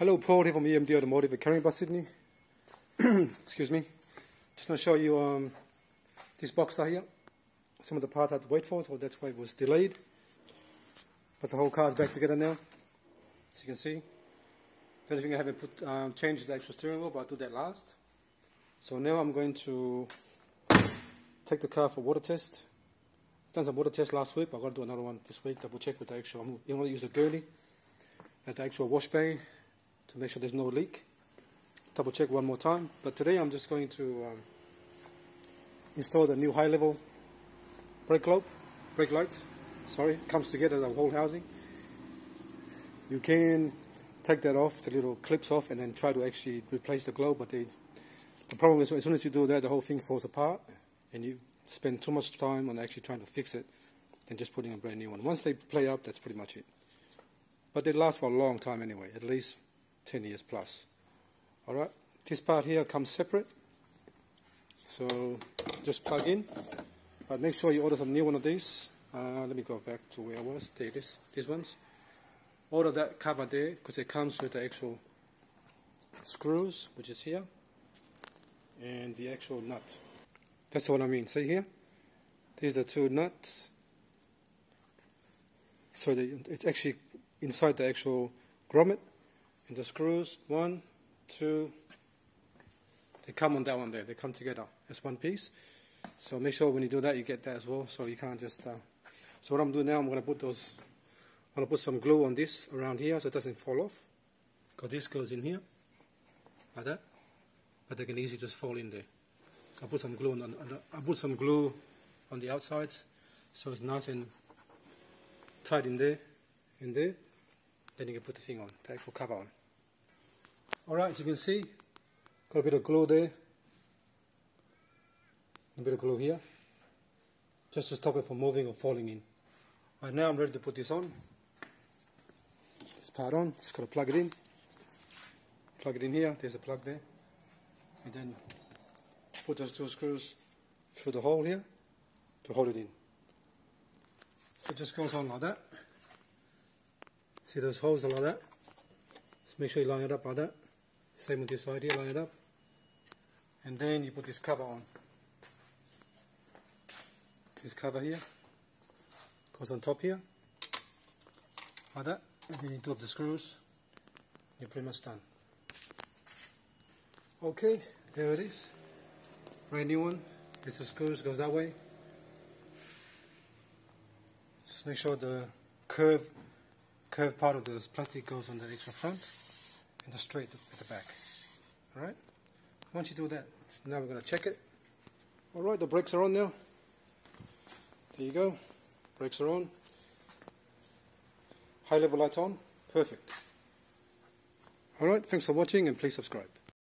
Hello, Paul here from EMD Automotive at Caringbah, Sydney. Excuse me. Just going to show you this Boxster here. Some of the parts I had to wait for, so that's why it was delayed. But the whole car is back together now, as you can see. The only thing I haven't changed is the actual steering wheel, but I'll do that last. So now I'm going to take the car for water test. I've done some water tests last week, but I've got to do another one this week, double check with the actual, you want to use a gurney at the actual wash bay to make sure there's no leak. Double check one more time. But today I'm just going to install the new high level brake light. Sorry, it comes together the whole housing. You can take that off, the little clips off, and then try to actually replace the globe, but the problem is as soon as you do that, the whole thing falls apart and you spend too much time on actually trying to fix it than just putting a brand new one. Once they play up, that's pretty much it. But they last for a long time anyway, at least 10 years plus. Alright, this part here comes separate, so just plug in, but make sure you order some new one of these. Let me go back to where I was. There it is, these ones. Order that cover there because it comes with the actual screws, which is here, and the actual nut. That's what I mean. See here? These are two nuts. So it's actually inside the actual grommet, and the screws, 1, 2, they come on that one there. They come together as one piece. So make sure when you do that, you get that as well. So you can't just. So what I'm doing now, I'm going to put some glue on this around here so it doesn't fall off. Because this goes in here, like that. But they can easily just fall in there. So I put some glue on the outsides, so it's nice and tight in there. Then you can put the thing on, the actual cover on. Alright, as you can see, got a bit of glue there, a bit of glue here, just to stop it from moving or falling in. Right now I'm ready to put this on. This part on, just got to plug it in here, there's a plug there, and then put those two screws through the hole here to hold it in. It just goes on like that. See those holes are like that? Just make sure you line it up like that. Same with this side here, line it up. And then you put this cover on. This cover here goes on top here, like that. And then you drop the screws. You're pretty much done. Okay, there it is. Brand new one. This is screws, goes that way. Just make sure the curved part of the plastic goes on the extra front and the straight at the back. Alright? Once you do that, now we're going to check it. Alright, the brakes are on now. There you go. Brakes are on. High level lights on. Perfect. Alright, thanks for watching and please subscribe.